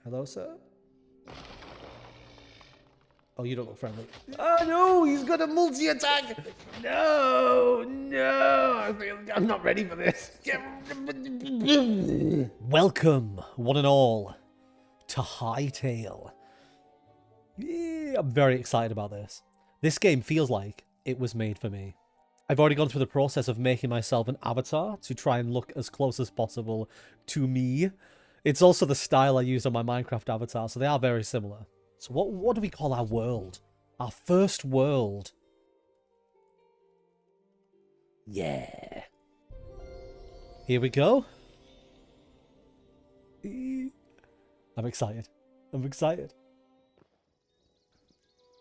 Hello, sir? Oh, you don't look friendly. Oh, no, he's got a multi-attack. No, I'm not ready for this. Welcome, one and all, to Hytale. Yeah, I'm very excited about this. This game feels like it was made for me. I've already gone through the process of making myself an avatar to try and look as close as possible to me. It's also the style I used on my Minecraft avatar, so they are very similar. So what do we call our world? Our first world. Yeah. Here we go. I'm excited. I'm excited.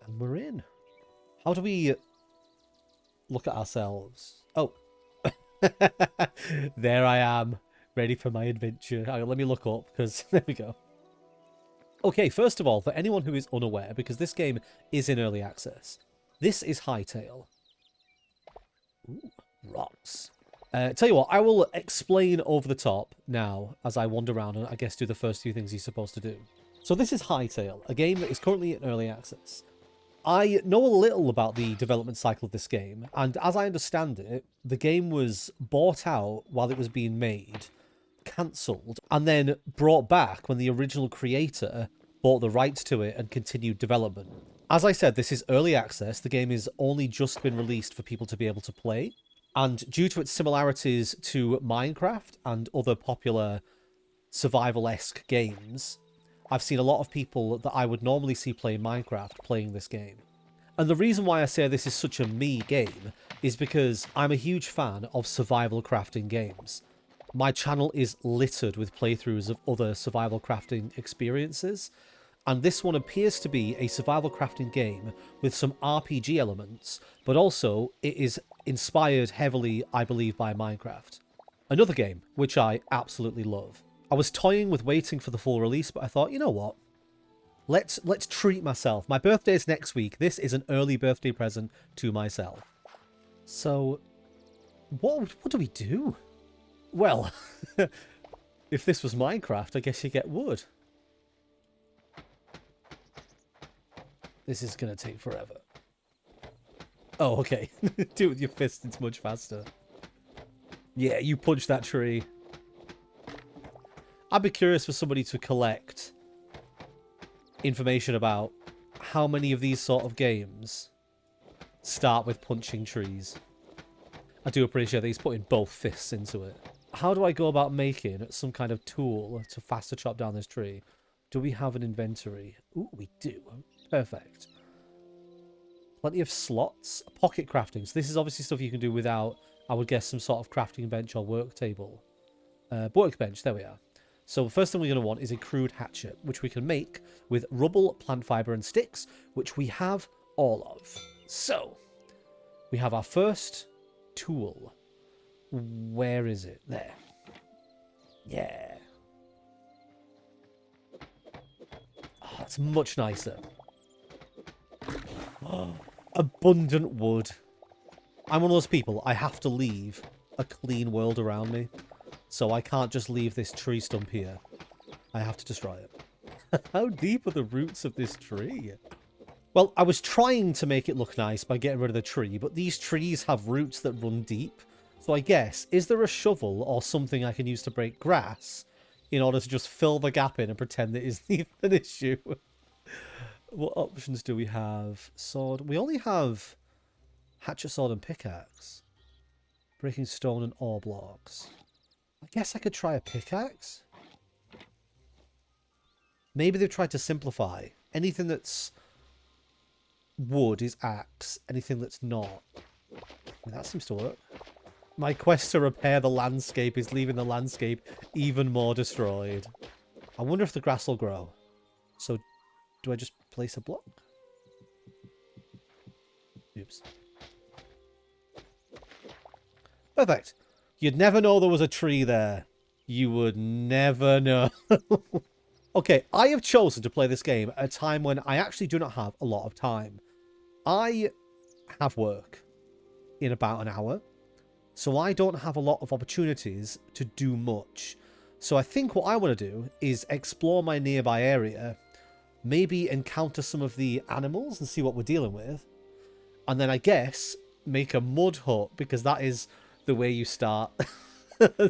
And we're in. How do we look at ourselves? Oh. There I am. Ready for my adventure. Hang on, let me look up, because there we go. Okay, first of all, for anyone who is unaware, because this game is in early access, this is Hytale. Ooh, rocks. Tell you what, I will explain over the top now as I wander around and I guess do the first few things you're supposed to do. So this is Hytale, a game that is currently in early access. I know a little about the development cycle of this game, and as I understand it, the game was bought out while it was being made, cancelled, and then brought back when the original creator bought the rights to it and continued development. As I said, this is early access. The game has only just been released for people to be able to play, and due to its similarities to Minecraft and other popular survival-esque games, I've seen a lot of people that I would normally see playing Minecraft playing this game. And the reason why I say this is such a me game is because I'm a huge fan of survival crafting games. My channel is littered with playthroughs of other survival crafting experiences, and this one appears to be a survival crafting game with some RPG elements, but also it is inspired heavily, I believe, by Minecraft. Another game, which I absolutely love. I was toying with waiting for the full release, but I thought, you know what? Let's treat myself. My birthday is next week. This is an early birthday present to myself. So, what do we do? Well, if this was Minecraft, I guess you get wood. This is going to take forever. Oh, okay. Do it with your fist, it's much faster. Yeah, you punch that tree. I'd be curious for somebody to collect information about how many of these sort of games start with punching trees. I do appreciate that he's putting both fists into it. How do I go about making some kind of tool to faster chop down this tree? Do we have an inventory? Ooh, we do. Perfect. Plenty of slots. Pocket crafting. So this is obviously stuff you can do without, I would guess, some sort of crafting bench or work table. Workbench, there we are. So the first thing we're going to want is a crude hatchet, which we can make with rubble, plant fibre and sticks, which we have all of. So, we have our first tool. Where is it? There. Yeah. Oh, that's much nicer. Oh, abundant wood. I'm one of those people, I have to leave a clean world around me. So I can't just leave this tree stump here. I have to destroy it. How deep are the roots of this tree? Well, I was trying to make it look nice by getting rid of the tree, but these trees have roots that run deep. So I guess, is there a shovel or something I can use to break grass in order to just fill the gap in and pretend that it isn't even an issue? What options do we have? Sword. We only have hatchet, sword and pickaxe. Breaking stone and ore blocks. I guess I could try a pickaxe. Maybe they've tried to simplify. Anything that's wood is axe. Anything that's not. I mean, that seems to work. My quest to repair the landscape is leaving the landscape even more destroyed. I wonder if the grass will grow. So, do I just place a block? Oops. Perfect. You'd never know there was a tree there. You would never know. Okay, I have chosen to play this game at a time when I actually do not have a lot of time. I have work in about an hour, so I don't have a lot of opportunities to do much. So I think what I want to do is explore my nearby area, maybe encounter some of the animals and see what we're dealing with. And then I guess make a mud hut, because that is the way you start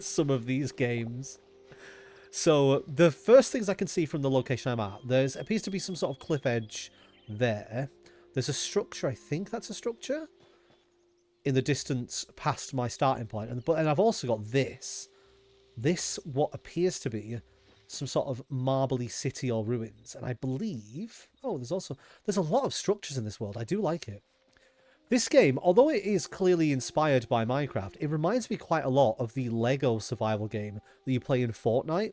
some of these games. So the first things I can see from the location I'm at, there appears to be some sort of cliff edge there. There's a structure, I think that's a structure, in the distance past my starting point. And I've also got this. This, what appears to be some sort of marbly city or ruins. And I believe... Oh, there's a lot of structures in this world. I do like it. This game, although it is clearly inspired by Minecraft, it reminds me quite a lot of the Lego survival game that you play in Fortnite.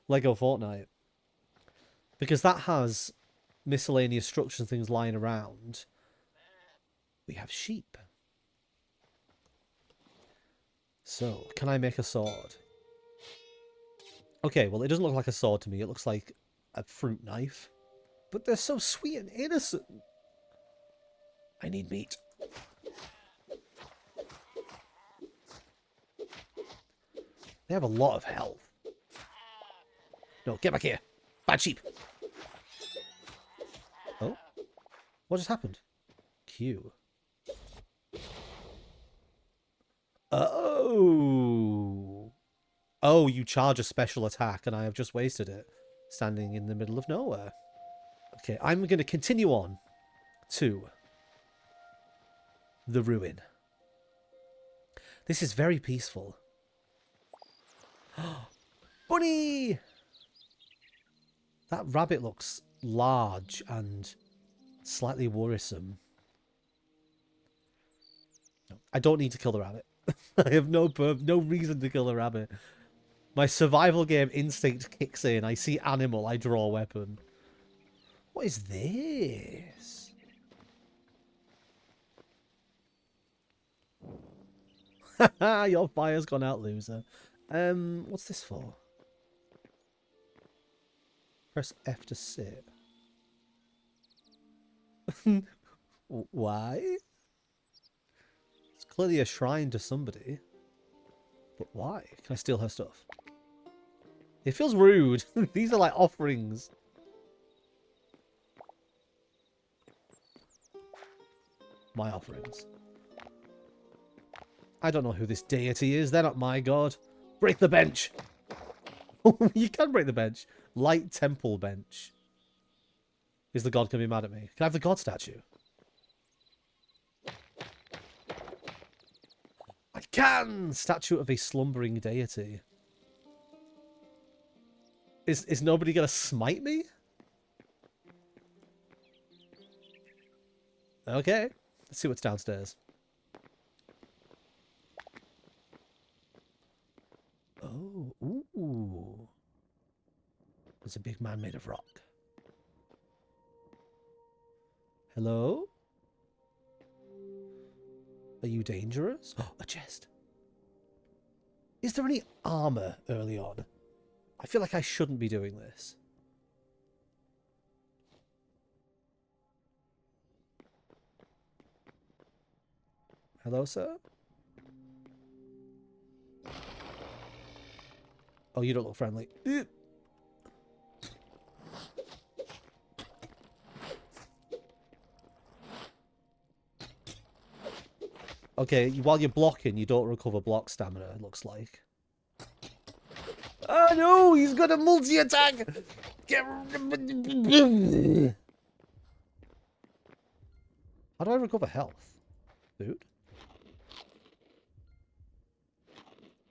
Lego Fortnite. Because that has miscellaneous structures and things lying around. We have sheep. So, can I make a sword? Okay, well, it doesn't look like a sword to me. It looks like a fruit knife. But they're so sweet and innocent. I need meat. They have a lot of health. No, get back here. Bad sheep. Oh? What just happened? Q. Oh. Oh, you charge a special attack and I have just wasted it. Standing in the middle of nowhere. Okay, I'm going to continue on to the ruin. This is very peaceful. Bunny! That rabbit looks large and slightly worrisome. I don't need to kill the rabbit. I have no reason to kill the rabbit. My survival game instinct kicks in. I see animal, I draw a weapon. What is this? Haha, your fire's gone out, loser. What's this for? Press F to sit. Why? It's clearly a shrine to somebody. But why? Can I steal her stuff? It feels rude. These are like offerings. My offerings. I don't know who this deity is. They're not my god. Break the bench. You can break the bench. Light temple bench. Is the god going to be mad at me? Can I have the god statue? I can! Statue of a slumbering deity. Is nobody going to smite me? Okay. Let's see what's downstairs. Oh, ooh. There's a big man made of rock. Hello? Are you dangerous? Oh, a chest. Is there any armor early on? I feel like I shouldn't be doing this. Hello, sir? Oh, you don't look friendly. Okay, while you're blocking, you don't recover block stamina, it looks like. Oh no, he's got a multi-attack! How do I recover health? Food?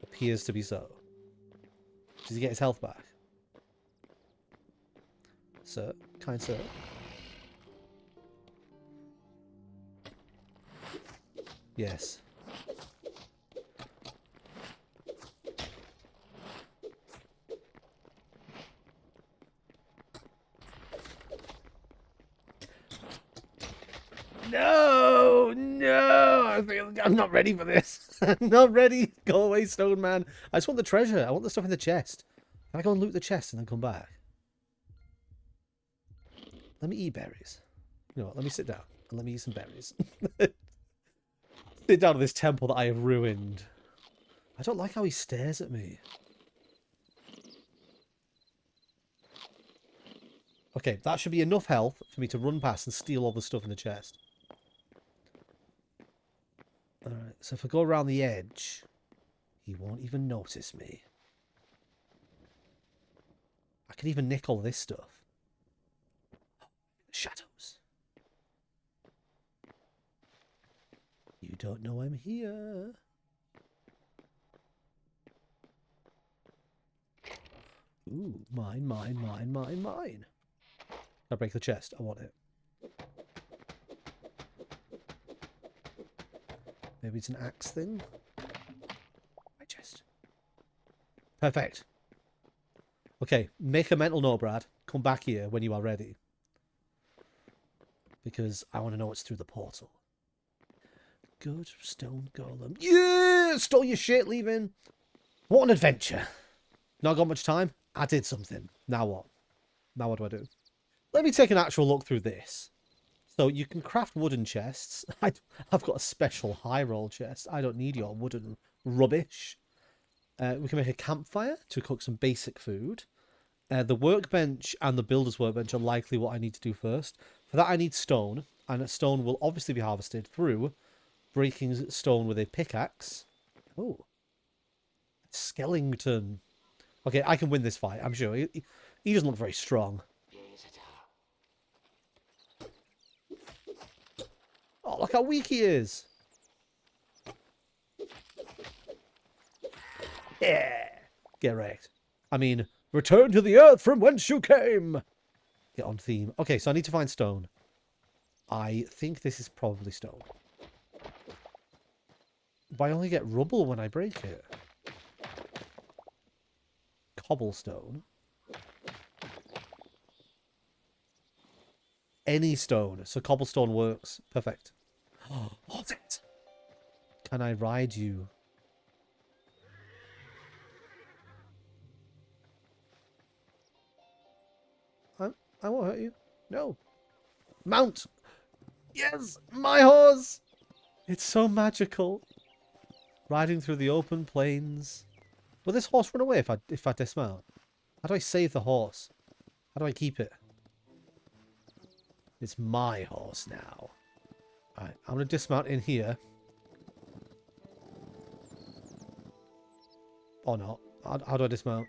Appears to be so. Does he get his health back? Sir? Kind sir? Yes. No! No! I'm not ready for this. I'm not ready. Go away, stone man. I just want the treasure. I want the stuff in the chest. Can I go and loot the chest and then come back? Let me eat berries. You know what? Let me sit down and let me eat some berries. Sit down in this temple that I have ruined. I don't like how he stares at me. Okay, that should be enough health for me to run past and steal all the stuff in the chest. Alright, so if I go around the edge, he won't even notice me. I can even nick all this stuff. Shadows. You don't know I'm here. Ooh, mine, mine, mine, mine, mine. I break the chest. I want it. Maybe it's an axe thing. My chest. Perfect. Okay, make a mental note, Brad. Come back here when you are ready. Because I want to know what's through the portal. Good stone golem. Yeah! Stole your shit, leaving. What an adventure. Not got much time. I did something. Now what? Now what do I do? Let me take an actual look through this. So you can craft wooden chests. I've got a special high roll chest. I don't need your wooden rubbish. We can make a campfire to cook some basic food. The workbench and the builder's workbench are likely what I need to do first. For that I need stone. And stone will obviously be harvested through breaking stone with a pickaxe. Oh. Skellington. Okay, I can win this fight, I'm sure. He doesn't look very strong. Oh, look how weak he is. Yeah. Get wrecked. I mean, return to the earth from whence you came. Get on theme. Okay, so I need to find stone. I think this is probably stone. But I only get rubble when I break it. Cobblestone. Any stone. So cobblestone works. Perfect. What's it? Can I ride you? I won't hurt you. No. Mount! Yes! My horse! It's so magical. Riding through the open plains. Will this horse run away if I dismount? How do I save the horse? How do I keep it? It's my horse now. Alright, I'm going to dismount in here. Or not. How do I dismount?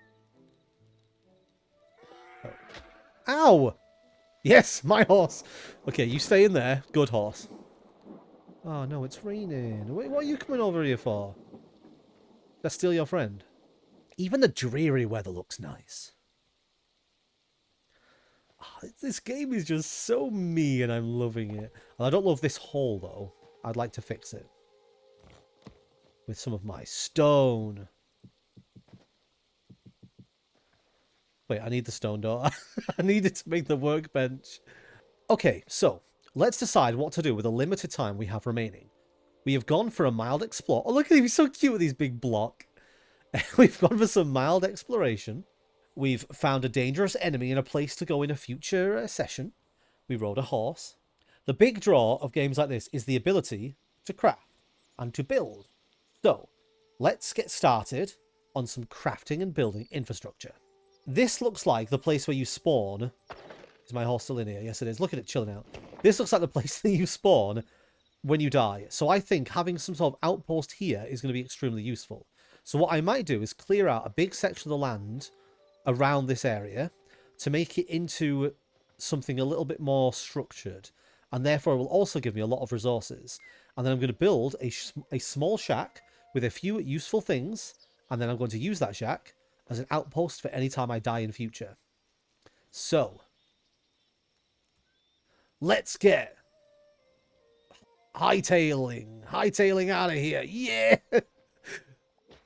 Oh. Ow! Yes, my horse! Okay, you stay in there. Good horse. Oh no, it's raining. Wait, what are you coming over here for? Did I steal your friend? Even the dreary weather looks nice. Oh, this game is just so me and I'm loving it. And I don't love this hole though. I'd like to fix it. With some of my stone. Wait, I need the stone door. I need it to make the workbench. Okay, so let's decide what to do with the limited time we have remaining. We have gone for a mild explore. Oh, look at him. He's so cute with his big block. We've gone for some mild exploration. We've found a dangerous enemy and a place to go in a future session. We rode a horse. The big draw of games like this is the ability to craft and to build. So, let's get started on some crafting and building infrastructure. This looks like the place where you spawn. Is my horse still in here? Yes, it is. Look at it chilling out. This looks like the place that you spawn when you die. So I think having some sort of outpost here is going to be extremely useful. So what I might do is clear out a big section of the land around this area to make it into something a little bit more structured. And therefore it will also give me a lot of resources. And then I'm going to build a small shack with a few useful things. And then I'm going to use that shack as an outpost for any time I die in future. So, let's get hightailing out of here. Yeah. You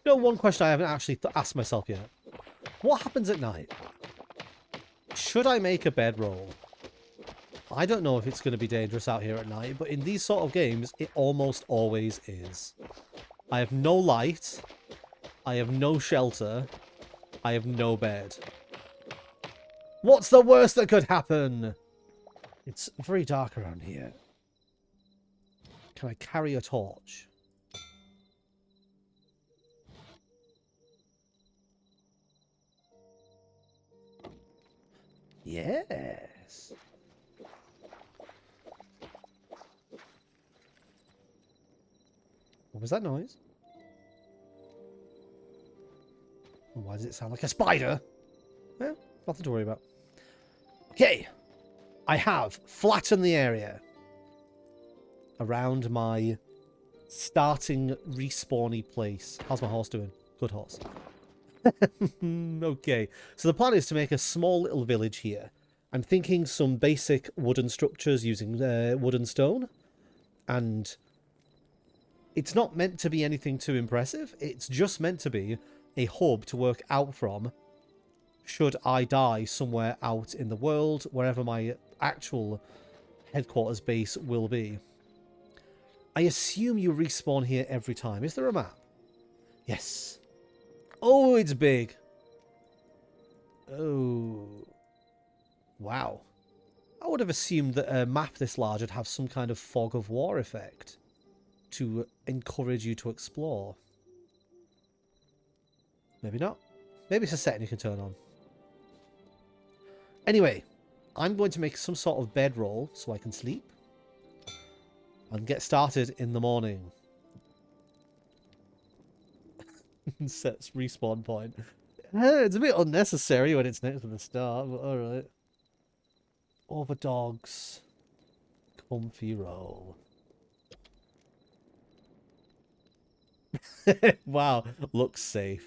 know, one question I haven't actually asked myself yet. What happens at night? Should I make a bedroll? I don't know if it's going to be dangerous out here at night, but in these sort of games, it almost always is. I have no light. I have no shelter. I have no bed. What's the worst that could happen? It's very dark around here. Can I carry a torch? Yes. What was that noise? Why does it sound like a spider? Well, nothing to worry about. Okay. I have flattened the area around my starting respawny place. How's my horse doing? Good horse. Okay. So the plan is to make a small little village here. I'm thinking some basic wooden structures using wood and stone. And it's not meant to be anything too impressive. It's just meant to be a hub to work out from should I die somewhere out in the world, wherever my actual headquarters base will be. I assume you respawn here every time. Is there a map? Yes. Oh, it's big. Oh. Wow. I would have assumed that a map this large would have some kind of fog of war effect to encourage you to explore. Maybe not. Maybe it's a setting you can turn on. Anyway, I'm going to make some sort of bedroll so I can sleep and get started in the morning. Sets respawn point. It's a bit unnecessary when it's next to the start, but alright. Over dogs. Comfy roll. Wow, looks safe.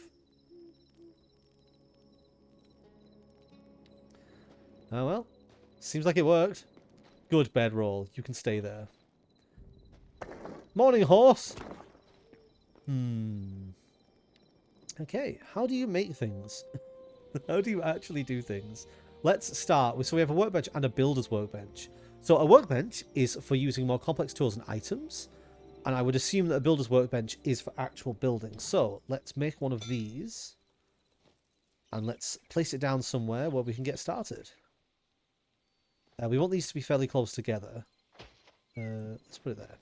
Oh well, seems like it worked. Good bedroll, you can stay there. Morning, horse! Okay, how do you make things? How do you actually do things? Let's start with, so we have a workbench and a builder's workbench. So a workbench is for using more complex tools and items, and I would assume that a builder's workbench is for actual building. So let's make one of these, and let's place it down somewhere where we can get started. We want these to be fairly close together. Let's put it there.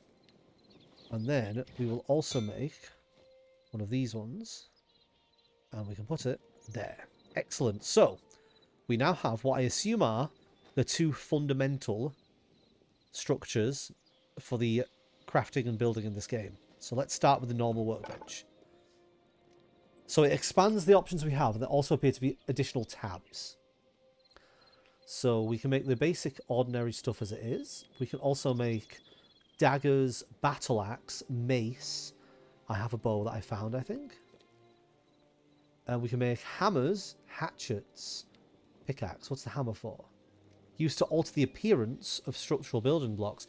And then we will also make one of these ones, and we can put it there. Excellent. So we now have what I assume are the two fundamental structures for the crafting and building in this game. So let's start with the normal workbench. So it expands the options we have, and there also appear to be additional tabs. So we can make the basic ordinary stuff as it is. We can also make daggers, battle axe, mace. I have a bow that I found, I think. And we can make hammers, hatchets, pickaxe. What's the hammer for? Used to alter the appearance of structural building blocks.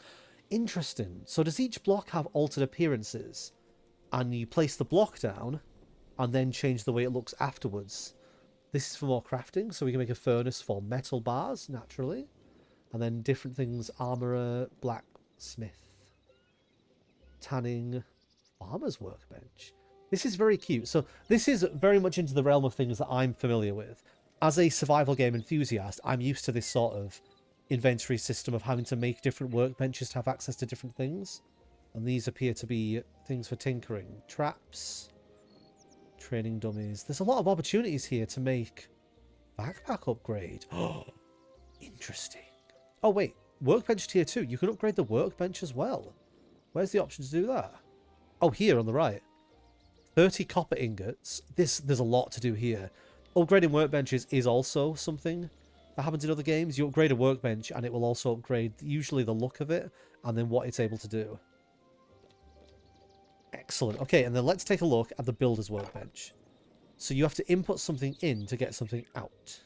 Interesting. So does each block have altered appearances? And you place the block down and then change the way it looks afterwards. This is for more crafting, so we can make a furnace for metal bars, naturally. And then different things, armourer, blacksmith, tanning, farmer's workbench. This is very cute. So this is very much into the realm of things that I'm familiar with. As a survival game enthusiast, I'm used to this sort of inventory system of having to make different workbenches to have access to different things. And these appear to be things for tinkering. Traps, training dummies. There's a lot of opportunities here to make backpack upgrade. Oh, interesting. Oh, wait. Workbench tier 2. You can upgrade the workbench as well. Where's the option to do that? Oh, here on the right. 30 copper ingots. There's a lot to do here. Upgrading workbenches is also something that happens in other games. You upgrade a workbench and it will also upgrade usually the look of it and then what it's able to do. Excellent. Okay, and then let's take a look at the builder's workbench. So you have to input something in to get something out.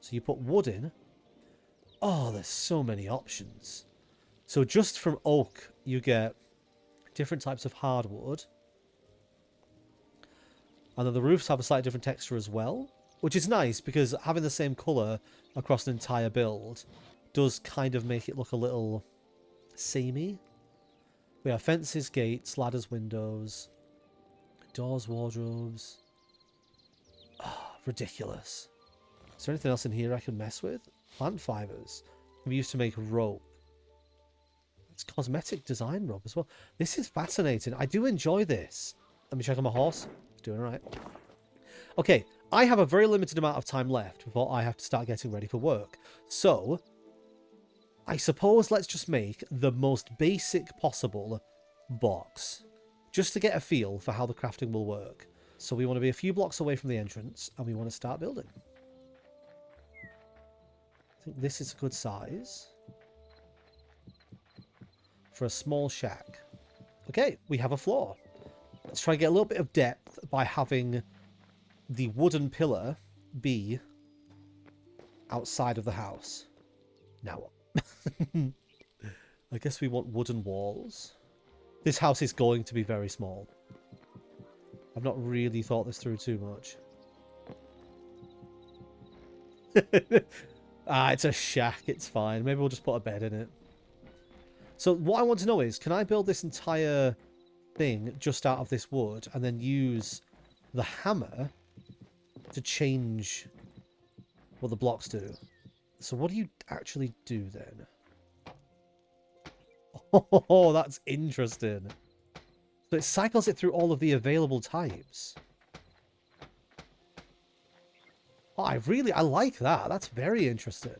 So you put wood in. Oh, there's so many options. So just from oak, you get different types of hardwood. And then the roofs have a slightly different texture as well, which is nice because having the same colour across an entire build does kind of make it look a little samey. We have fences, gates, ladders, windows, doors, wardrobes. Oh, ridiculous. Is there anything else in here I can mess with? Plant fibres can be used to make rope. It's cosmetic design rope as well. This is fascinating. I do enjoy this. Let me check on my horse. It's doing all right. Okay, I have a very limited amount of time left before I have to start getting ready for work. So, I suppose let's just make the most basic possible box, just to get a feel for how the crafting will work. So we want to be a few blocks away from the entrance, and we want to start building. I think this is a good size for a small shack. Okay, we have a floor. Let's try and get a little bit of depth by having the wooden pillar be outside of the house. Now what? I guess we want wooden walls. This house is going to be very small. I've not really thought this through too much. It's a shack. It's fine. Maybe we'll just put a bed in it. So what I want to know is, can I build this entire thing just out of this wood and then use the hammer to change what the blocks do? So what do you actually do then? Oh, that's interesting. So it cycles it through all of the available types. Oh, I like that. That's very interesting.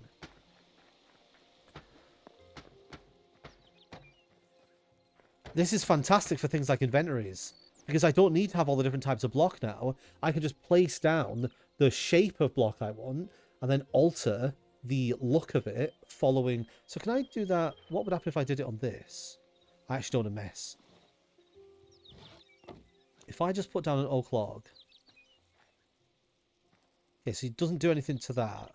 This is fantastic for things like inventories, because I don't need to have all the different types of block now. I can just place down the shape of block I want and then alter the look of it following. So can I do that? What would happen if I did it on this? I actually don't want to mess. If I just put down an oak log. Okay, so it doesn't do anything to that.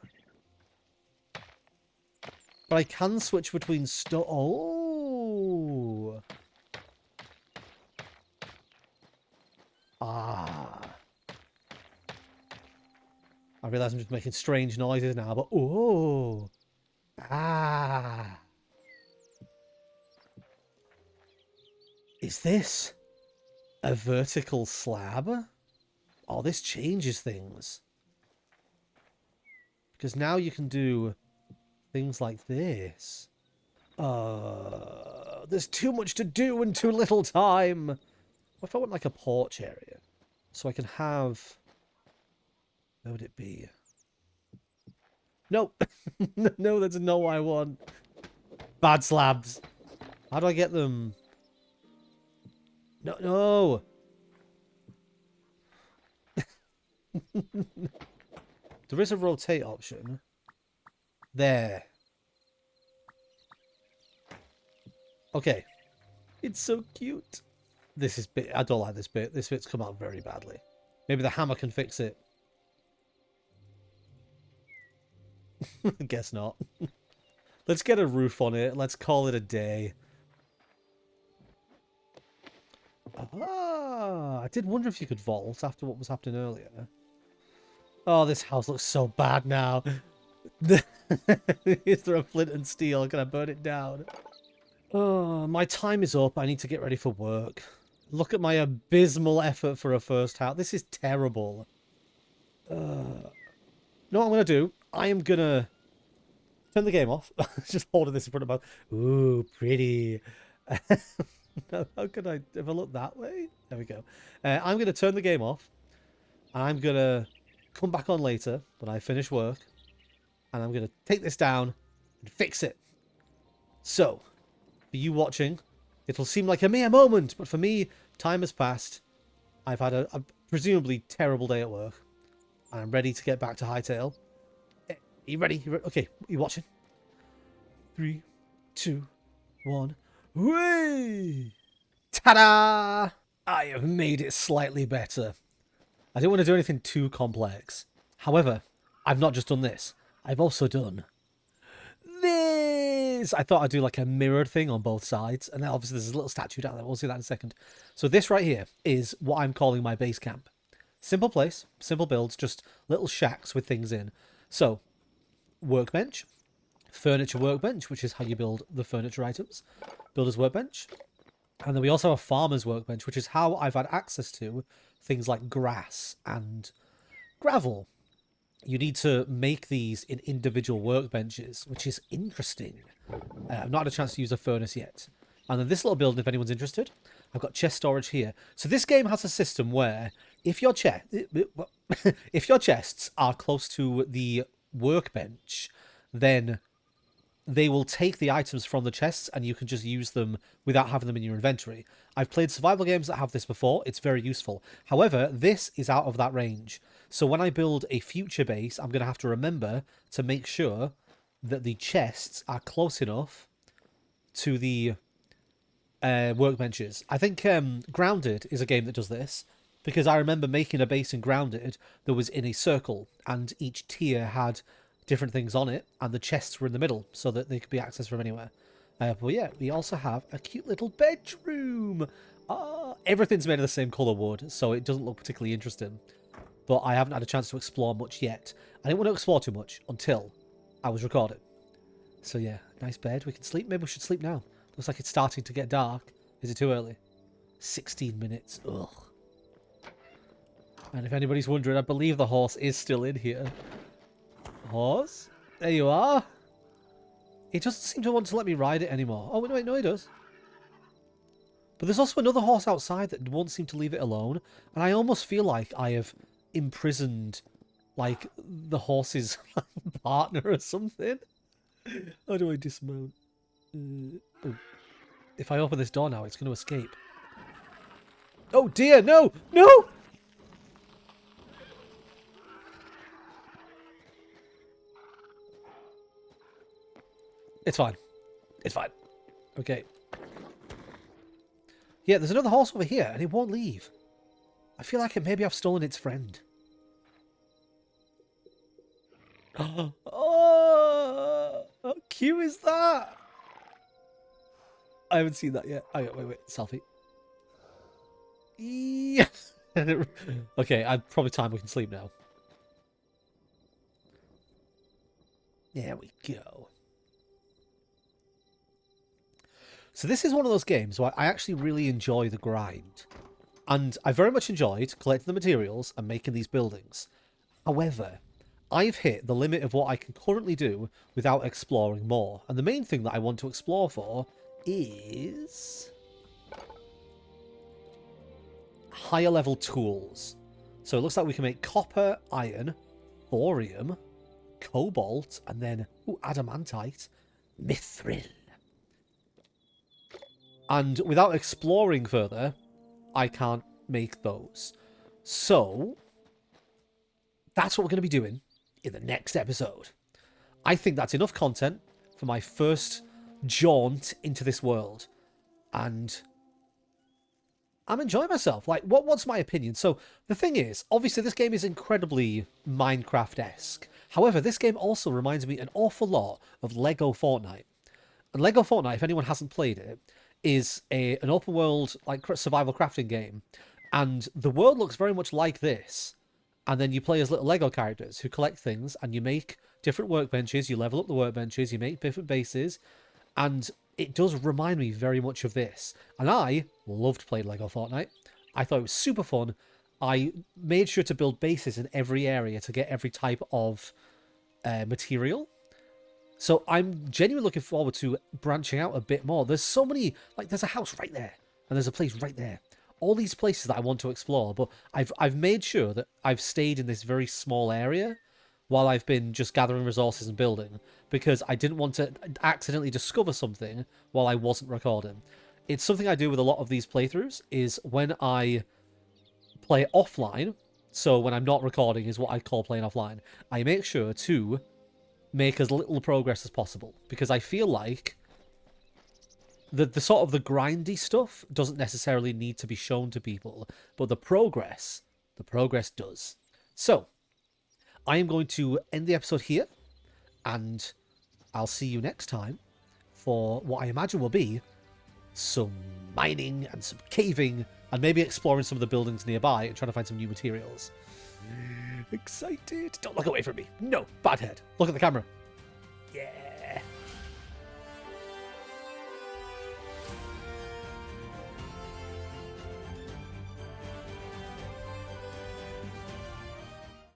But I can switch between stone. Oh. Ah. I realise I'm just making strange noises now, but oh. Ah. Is this a vertical slab? Oh, this changes things. Because now you can do things like this. There's too much to do and too little time. What if I want like a porch area? So I can have... Where would it be? No. No, that's not what I want. Bad slabs. How do I get them? No, no. There is a rotate option. There. Okay. It's so cute. This is bit. I don't like this bit. This bit's come out very badly. Maybe the hammer can fix it. Guess not. Let's get a roof on it. Let's call it a day. Ah, I did wonder if you could vault after what was happening earlier. Oh, this house looks so bad now. Is there a flint and steel? Can I burn it down? Oh, my time is up. I need to get ready for work. Look at my abysmal effort for a first house. This is terrible. Know what I'm going to do? I am going to turn the game off. Just holding this in front of my... Ooh, pretty. How could I... If I look that way? There we go. I'm going to turn the game off. I'm going to come back on later when I finish work. And I'm going to take this down and fix it. So, for you watching, it'll seem like a mere moment. But for me, time has passed. I've had a presumably terrible day at work. And I'm ready to get back to Hytale. Are you ready? Okay, you watching? 3, 2, 1. Whee! Ta-da! I have made it slightly better. I didn't want to do anything too complex. However, I've not just done this. I've also done this. I thought I'd do like a mirrored thing on both sides. And then obviously there's a little statue down there. We'll see that in a second. So this right here is what I'm calling my base camp. Simple place, simple builds, just little shacks with things in. So, workbench, furniture workbench, which is how you build the furniture items, builder's workbench, and then we also have a farmer's workbench, which is how I've had access to things like grass and gravel. You need to make these in individual workbenches, which is interesting. I've not had a chance to use a furnace yet. And then this little building, if anyone's interested, I've got chest storage here. So this game has a system where if your if your chests are close to the workbench, then they will take the items from the chests and you can just use them without having them in your inventory. I've played survival games that have this before. It's very useful. However, this is out of that range. So when I build a future base, I'm going to have to remember to make sure that the chests are close enough to the workbenches. I think Grounded is a game that does this, because I remember making a base in Grounded that was in a circle and each tier had different things on it, and the chests were in the middle so that they could be accessed from anywhere. But yeah, we also have a cute little bedroom. Everything's made of the same colour wood, so it doesn't look particularly interesting. But I haven't had a chance to explore much yet. I didn't want to explore too much until I was recording. So yeah, nice bed. We can sleep. Maybe we should sleep now. Looks like it's starting to get dark. Is it too early? 16 minutes. Ugh. And if anybody's wondering, I believe the horse is still in here. Horse? There you are. He doesn't seem to want to let me ride it anymore. Oh, wait, no, he does. But there's also another horse outside that won't seem to leave it alone. And I almost feel like I have imprisoned, like, the horse's partner or something. How do I dismount? Oh. If I open this door now, it's going to escape. Oh, dear, no! No! It's fine. It's fine. Okay. Yeah, there's another horse over here, and it won't leave. I feel like maybe I've stolen its friend. Oh, how cute is that? I haven't seen that yet. Oh, wait. Selfie. Yeah. Okay, probably time we can sleep now. There we go. So this is one of those games where I actually really enjoy the grind. And I very much enjoyed collecting the materials and making these buildings. However, I've hit the limit of what I can currently do without exploring more. And the main thing that I want to explore for is higher level tools. So it looks like we can make copper, iron, thorium, cobalt, and then adamantite, mithril. And without exploring further, I can't make those. So that's what we're going to be doing in the next episode. I think that's enough content for my first jaunt into this world. And I'm enjoying myself. Like, what's my opinion? So the thing is, obviously this game is incredibly Minecraft-esque. However, this game also reminds me an awful lot of Lego Fortnite. And Lego Fortnite, if anyone hasn't played it, is an open world like survival crafting game, and the world looks very much like this. And then you play as little Lego characters who collect things, and you make different workbenches, you level up the workbenches, you make different bases, and it does remind me very much of this. And I loved playing Lego Fortnite. I thought it was super fun. I made sure to build bases in every area to get every type of material. So I'm genuinely looking forward to branching out a bit more. There's so many, like there's a house right there, and there's a place right there. All these places that I want to explore, but I've made sure that I've stayed in this very small area while I've been just gathering resources and building, because I didn't want to accidentally discover something while I wasn't recording. It's something I do with a lot of these playthroughs, is when I play offline, so when I'm not recording is what I call playing offline, I make sure to make as little progress as possible, because I feel like the sort of the grindy stuff doesn't necessarily need to be shown to people, but the progress does. So I am going to end the episode here, and I'll see you next time for what I imagine will be some mining and some caving, and maybe exploring some of the buildings nearby and trying to find some new materials. Excited. Don't look away from me. No, bad head. Look at the camera. Yeah.